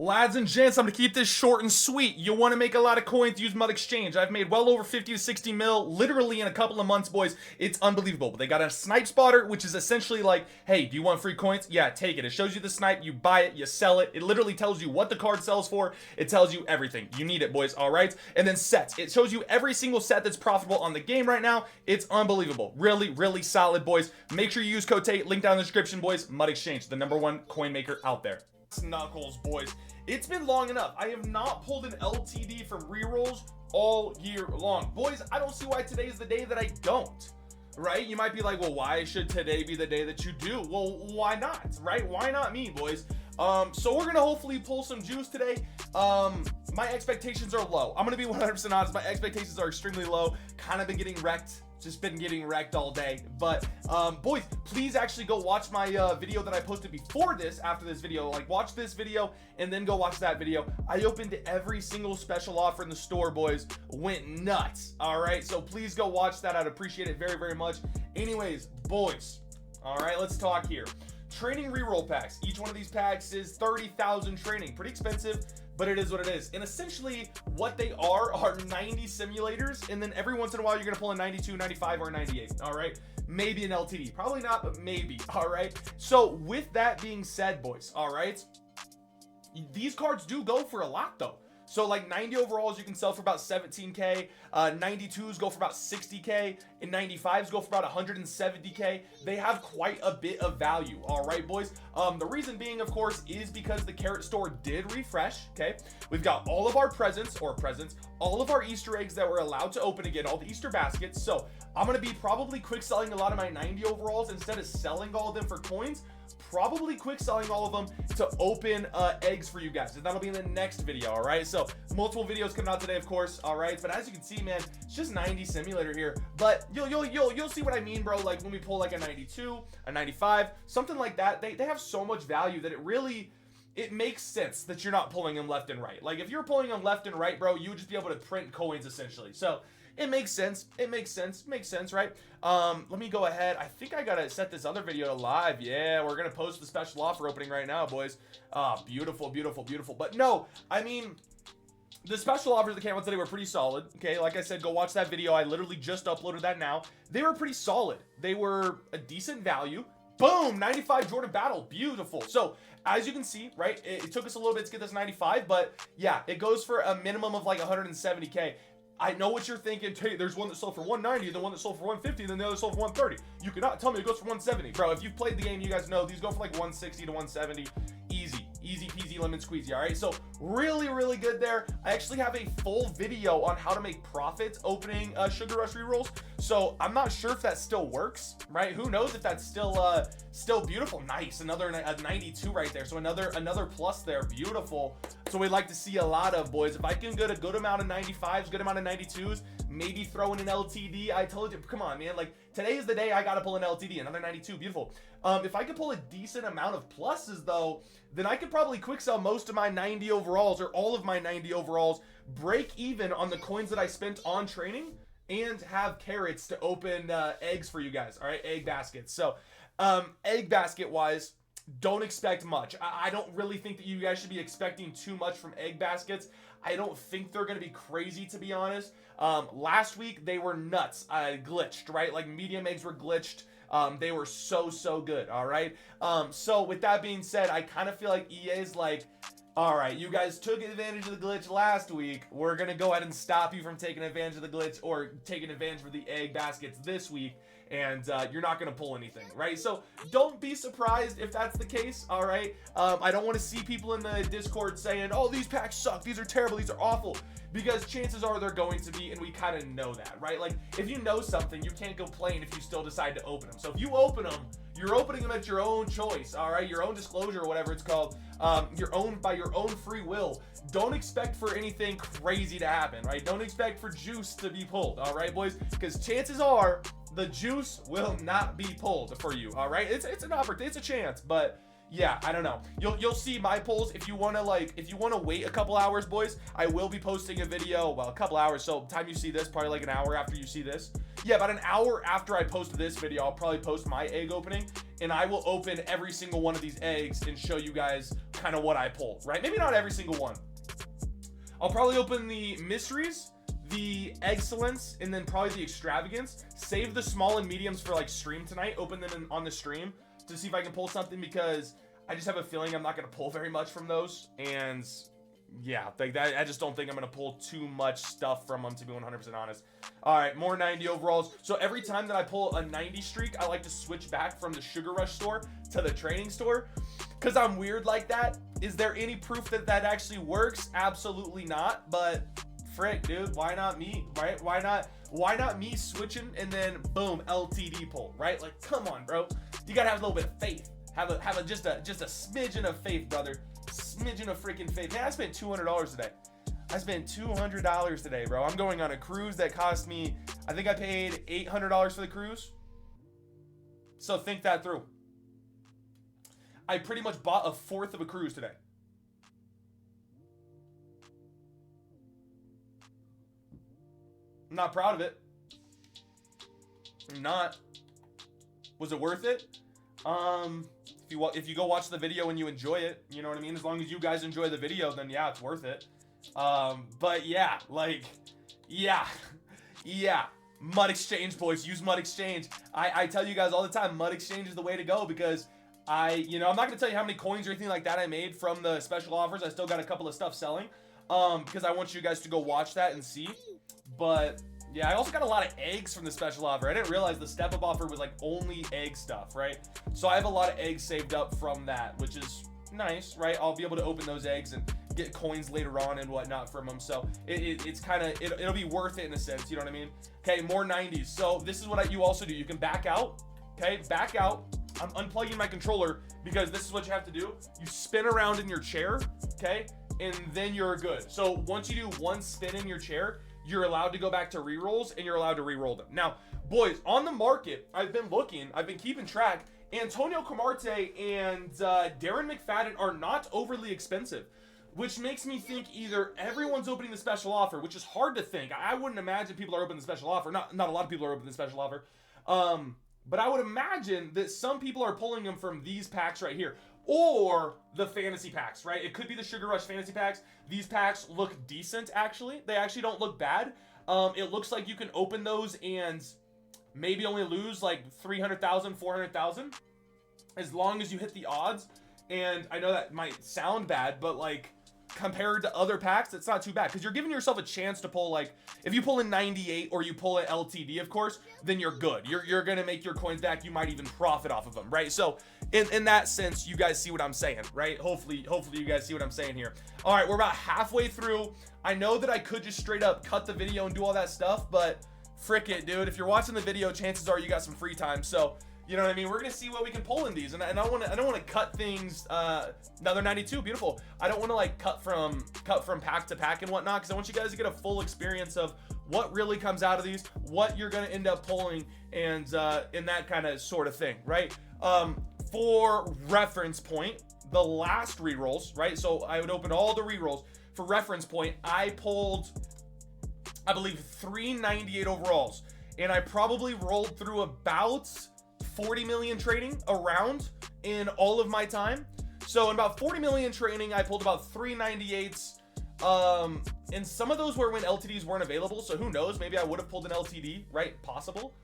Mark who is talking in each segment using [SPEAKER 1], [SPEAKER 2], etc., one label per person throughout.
[SPEAKER 1] Lads and gents, I'm gonna keep this short and sweet. You want to make a lot of coins, use Mud Exchange. I've made well over 50 to 60 mil literally in a couple of months, boys. It's unbelievable. They got a snipe spotter, which is essentially like, hey, do you want free coins? Yeah, take it. It shows you the snipe, you buy it, you sell it. It literally tells you what the card sells for. It tells you everything. You need it, boys, all right? And then sets. It shows you every single set that's profitable on the game right now. It's unbelievable. Really, really solid, boys. Make sure you use code TATE, link down in the description, boys. Mud Exchange, the #1 coin maker out there. Knuckles, boys. It's been long enough. I have not pulled an LTD from Rerolls all year long. Boys, I don't see why today is the day that I don't. Right? You might be like, well, why should today be the day that you do? Well, why not? Right? Why not me, boys? So we're gonna hopefully pull some juice today. My expectations are low. I'm gonna be 100% honest. My expectations are extremely low. Kind of been getting wrecked. Just been getting wrecked all day. But boys, please actually go watch my video that I posted before this, after this video. Like, watch this video and then go watch that video. I opened every single special offer in the store, boys. Went nuts. All right, so please go watch that. I'd appreciate it very, very much. Anyways, boys, all right, let's talk here. Training reroll packs. Each one of these packs is 30,000 training. Pretty expensive, but it is what it is. And essentially what they are 90 simulators, and then every once in a while you're gonna pull a 92, 95, or 98. All right, maybe an LTD, probably not, but maybe. All right, so with that being said, boys, all right, these cards do go for a lot though. So like 90 overalls you can sell for about 17k, 92s go for about 60k, and 95s go for about 170k. They have quite a bit of value. All right, boys. The reason being, of course, is because the carrot store did refresh. Okay, we've got all of our presents, all of our Easter eggs that we're allowed to open again, all the Easter baskets. So I'm gonna be probably quick selling a lot of my 90 overalls instead of selling all of them for coins. Probably quick selling all of them to open eggs for you guys, and that'll be in the next video. All right, so multiple videos coming out today, of course. All right, but as you can see, man, it's just 90 simulator here, but you'll see what I mean, bro. Like when we pull like a 92, a 95, something like that, they have so much value that it makes sense that you're not pulling them left and right. Like if you're pulling them left and right, bro, you would just be able to print coins essentially. So it makes sense. It makes sense, right? Let me go ahead. I think I gotta set this other video live. Yeah, we're gonna post the special offer opening right now, boys. Beautiful, beautiful, beautiful. But no, I mean, the special offers that came out today were pretty solid. Okay, like I said, go watch that video. I literally just uploaded that now. They were pretty solid. They were a decent value. Boom, 95 Jordan Battle, beautiful. So as you can see, right, it took us a little bit to get this 95, but yeah, it goes for a minimum of like 170k. I know what you're thinking. Hey, there's one that sold for 190, the one that sold for 150, then the other sold for 130. You cannot tell me it goes for 170. Bro, if you've played the game, you guys know these go for like 160 to 170. Easy peasy lemon squeezy. All right, so really, really good there. I actually have a full video on how to make profits opening Sugar Rush rerolls. So I'm not sure if that still works, right? Who knows if that's still beautiful. Nice, another 92 right there. So another plus there, beautiful. So we'd like to see a lot of, boys. If I can get a good amount of 95s, good amount of 92s, maybe throw in an LTD. I told you, come on, man. Like today is the day I gotta pull an LTD, another 92, beautiful. If I could pull a decent amount of pluses though, then I could probably quick sell most of my 90 overalls or all of my 90 overalls, break even on the coins that I spent on training, and have carrots to open eggs for you guys. All right, egg baskets. So egg basket wise, don't expect much. I don't really think that you guys should be expecting too much from egg baskets. I don't think they're going to be crazy, to be honest. Last week they were nuts. Glitched, right? Like medium eggs were glitched. They were so good. All right. So with that being said, I kind of feel like EA's like, all right, you guys took advantage of the glitch last week. We're going to go ahead and stop you from taking advantage of the glitch or taking advantage of the egg baskets this week. And you're not going to pull anything, right? So don't be surprised if that's the case, all right? I don't want to see people in the Discord saying, oh, these packs suck, these are terrible, these are awful, because chances are they're going to be, and we kind of know that, right? Like, if you know something, you can't complain if you still decide to open them. So if you open them, you're opening them at your own choice, all right? Your own disclosure or whatever it's called, by your own free will. Don't expect for anything crazy to happen, right? Don't expect for juice to be pulled, all right, boys? Because chances are the juice will not be pulled for you, all right? It's an opportunity, it's a chance, but yeah, I don't know. You'll see my pulls if you want to wait a couple hours, boys. I will be posting a video, well, a couple hours, so time you see this, probably like an hour after you see this. Yeah, about an hour after I post this video, I'll probably post my egg opening, and I will open every single one of these eggs and show you guys kind of what I pull, right? Maybe not every single one. I'll probably open the mysteries, the excellence, and then probably the extravagance. Save the small and mediums for like stream tonight. Open them on the stream to see if I can pull something, because I just have a feeling I'm not going to pull very much from those. And yeah, like that, I just don't think I'm going to pull too much stuff from them, to be 100% honest. All right, more 90 overalls. So every time that I pull a 90 streak, I like to switch back from the Sugar Rush store to the training store, because I'm weird like that. Is there any proof that that actually works? Absolutely not. But frick, dude, why not me, right? Why not me switching and then boom, LTD pull, right? Like, come on, bro. You gotta have a little bit of faith. Have just a smidgen of faith, brother. Smidgen of freaking faith. Man, I spent $200 today. I spent $200 today, bro. I'm going on a cruise that cost me, I think I paid $800 for the cruise. So think that through. I pretty much bought a fourth of a cruise today. I'm not proud of it. I'm not. Was it worth it? If you go watch the video and you enjoy it, you know what I mean? As long as you guys enjoy the video, then yeah, it's worth it. But yeah, like, yeah. Mud Exchange, boys. Use Mud Exchange. I tell you guys all the time, Mud Exchange is the way to go, because I'm not going to tell you how many coins or anything like that I made from the special offers. I still got a couple of stuff selling, because I want you guys to go watch that and see. But yeah, I also got a lot of eggs from the special offer. I didn't realize the step-up offer was like only egg stuff, right? So I have a lot of eggs saved up from that, which is nice, right? I'll be able to open those eggs and get coins later on and whatnot from them. So it's kind of, it'll be worth it in a sense, you know what I mean? Okay, more 90s. So this is what you also do. You can back out, okay? Back out. I'm unplugging my controller, because this is what you have to do. You spin around in your chair, okay? And then you're good. So once you do one spin in your chair, you're allowed to go back to rerolls, and you're allowed to reroll them. Now, boys, on the market, I've been keeping track. Antonio Camarte and Darren McFadden are not overly expensive, which makes me think either everyone's opening the special offer, which is hard to think. I wouldn't imagine people are opening the special offer. Not a lot of people are opening the special offer. But I would imagine that some people are pulling them from these packs right here, or the fantasy packs, right? It could be the Sugar Rush fantasy packs. These packs look decent, actually. They actually don't look bad. It looks like you can open those and maybe only lose like 300,000, 400,000, as long as you hit the odds. And I know that might sound bad, but like, compared to other packs, it's not too bad, because you're giving yourself a chance to pull, like, if you pull in 98 or you pull an LTD, of course, then you're good. You're gonna make your coins back. You might even profit off of them, right? So in that sense, you guys see what I'm saying, right? Hopefully you guys see what I'm saying here. All right, we're about halfway through. I know that I could just straight up cut the video and do all that stuff, but frick it, dude. If you're watching the video, chances are you got some free time. So you know what I mean? We're gonna see what we can pull in these, and I don't want to cut things. Another 92, beautiful. I don't want to like cut from pack to pack and whatnot, because I want you guys to get a full experience of what really comes out of these, what you're gonna end up pulling, and in that kind of sort of thing, right? For reference point, the last rerolls, right? So I would open all the rerolls. For reference point, I pulled, I believe, 398 overalls, and I probably rolled through about 40 million trading around in all of my time. So in about 40 million trading, I pulled about 398s. And some of those were when LTDs weren't available, so who knows? Maybe I would have pulled an LTD, right? Possible.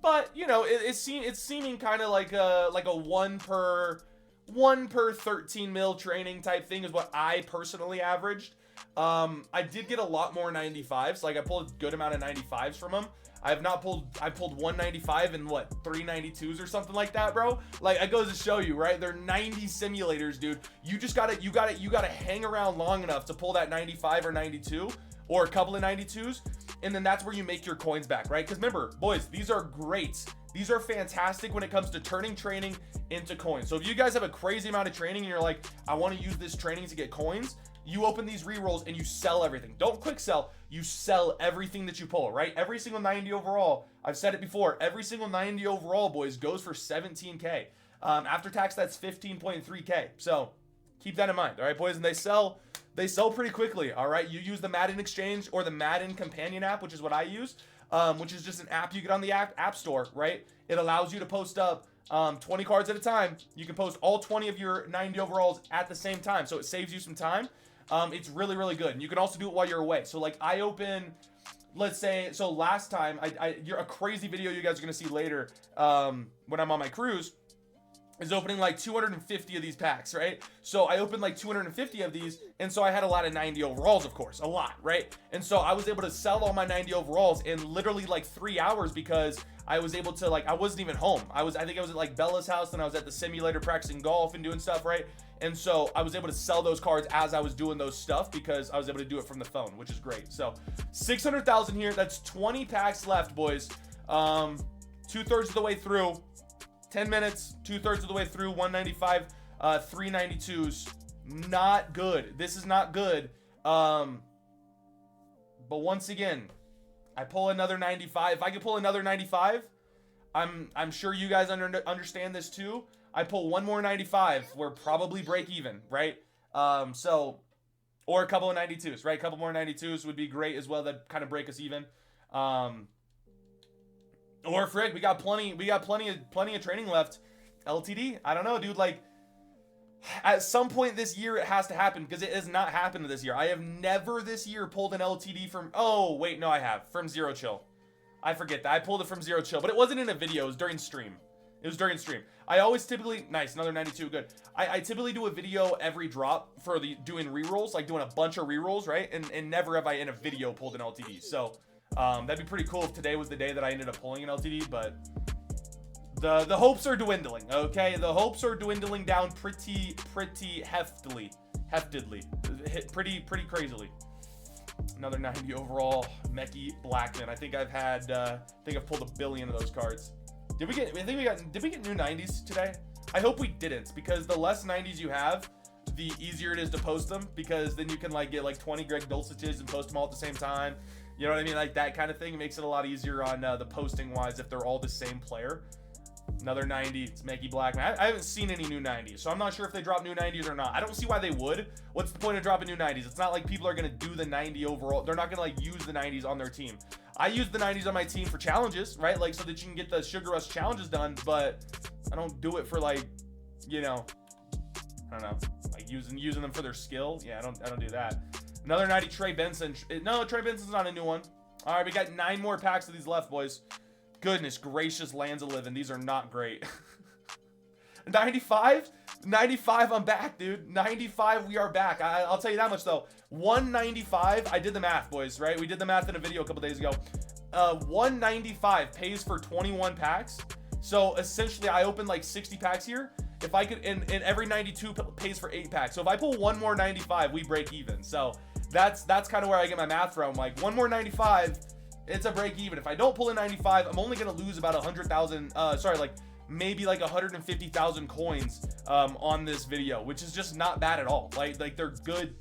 [SPEAKER 1] But you know, it's seeming kind of like a one per 13 mil training type thing is what I personally averaged. I did get a lot more 95s. Like I pulled a good amount of 95s from them. I pulled 195 and what, 392s or something like that, bro. Like it goes to show you, right? They're 90 simulators, dude. You gotta hang around long enough to pull that 95 or 92 or a couple of 92s, and then that's where you make your coins back, right? Because remember, boys, these are great. These are fantastic when it comes to turning training into coins. So if you guys have a crazy amount of training and you're like, I want to use this training to get coins, you open these rerolls and you sell everything. Don't quick sell. You sell everything that you pull, right? Every single 90 overall, I've said it before, every single 90 overall, boys, goes for 17K. After tax, that's 15.3K. So keep that in mind, all right, boys? And they sell pretty quickly, all right? You use the Madden Exchange or the Madden Companion app, which is what I use. which is just an app you get on the app store, right? It allows you to post up 20 cards at a time. You can post all 20 of your 90 overalls at the same time, so it saves you some time. It's really, really good. And you can also do it while you're away. So like I open, let's say, so last time, you're a crazy video you guys are gonna see later when I'm on my cruise, is opening like 250 of these packs, right? So I opened like 250 of these, and so I had a lot of 90 overalls, of course, a lot, right? And so I was able to sell all my 90 overalls in literally like 3 hours because I was able to, like, I wasn't even home. I think I was at like Bella's house, and I was at the simulator practicing golf and doing stuff, right? And so I was able to sell those cards as I was doing those stuff because I was able to do it from the phone, which is great. So 600,000 here. That's 20 packs left, boys. 2/3 of the way through. 10 minutes, 2/3 of the way through, 195, 392s. Not good. This is not good. But once again, I pull another 95. If I could pull another 95, I'm sure you guys understand this too. I pull one more 95, we're probably break even, right? So, or a couple of 92s, right? A couple more 92s would be great as well. That kind of break us even. Or frick, we got plenty of training left. LTD, I don't know, dude. Like, at some point this year it has to happen because it has not happened this year. I have never this year pulled an LTD from. Oh wait, no, I have from Zero Chill. I forget that I pulled it from Zero Chill, but it wasn't in a video. It was during stream. It was during stream. I always typically nice another 92, good. I typically do a video every drop for doing rerolls, like doing a bunch of rerolls, right? And never have I in a video pulled an LTD. So. That'd be pretty cool if today was the day that I ended up pulling an LTD, but the hopes are dwindling, okay? The hopes are dwindling down pretty heftily, pretty crazily. Another 90 overall, Mecky Blackman. I think I've pulled 1 billion of those cards. Did we get new 90s today? I hope we didn't, because the less 90s you have, the easier it is to post them, because then you can like get like 20 Greg Dulciches and post them all at the same time. You know what I mean? Like that kind of thing. It makes it a lot easier on the posting wise if they're all the same player. Another 90. It's Maggie Blackman. I haven't seen any new 90s, so I'm not sure if they drop new 90s or not. I don't see why they would. What's the point of dropping new 90s? It's not like people are going to do the 90 overall. They're not going to like use the 90s on their team. I use the 90s on my team for challenges, right? Like so that you can get the Sugar Rush challenges done, but I don't do it for like, you know, I don't know, like using them for their skill. Yeah, I don't do that. Another 90 Trey Benson. No, Trey Benson's not a new one. All right, we got 9 more packs of these left, boys. Goodness gracious, lands of living. These are not great. 95? 95, I'm back, dude. 95, we are back. I'll tell you that much, though. 195, I did the math, boys, right? We did the math in a video a couple days ago. 195 pays for 21 packs. So, essentially, I opened like 60 packs here. If I could, and every 92 pays for 8 packs. So, if I pull one more 95, we break even. So, that's kind of where I get my math from. Like, one more 95, it's a break even. If I don't pull a 95, I'm only going to lose about 100,000, maybe like 150,000 coins on this video, which is just not bad at all. Like they're good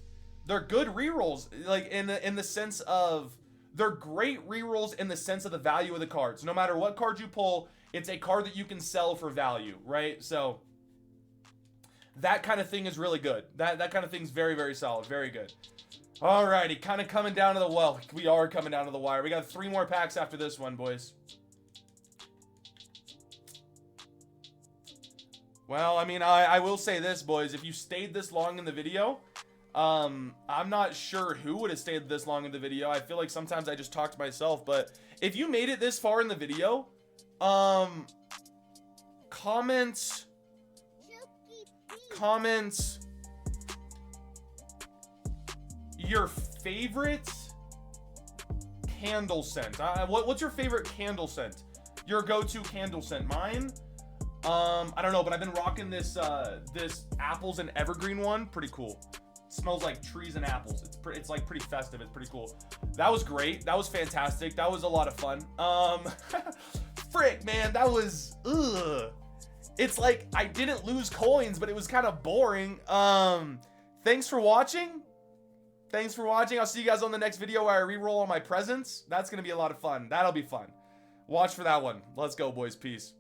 [SPEAKER 1] rerolls, like in the sense of they're great rerolls in the sense of the value of the cards. No matter what card you pull, it's a card that you can sell for value, right? So that kind of thing is really good. That kind of thing's very, very solid, very good. Alrighty, kind of coming down to the well. We are coming down to the wire. We got 3 more packs after this one, boys. Well, I mean, I will say this, boys. If you stayed this long in the video, I'm not sure who would have stayed this long in the video. I feel like sometimes I just talk to myself, but if you made it this far in the video, comment your favorite candle scent. What's your favorite candle scent? Your go-to candle scent. Mine, I don't know, but I've been rocking this this apples and evergreen one. Pretty cool. It smells like trees and apples. It's like pretty festive. It's pretty cool. That was great. That was fantastic. That was a lot of fun. Frick, man, that was It's like I didn't lose coins, but it was kind of boring. Thanks for watching. I'll see you guys on the next video where I re-roll all my presents. That's gonna be a lot of fun. That'll be fun. Watch for that one. Let's go, boys. Peace.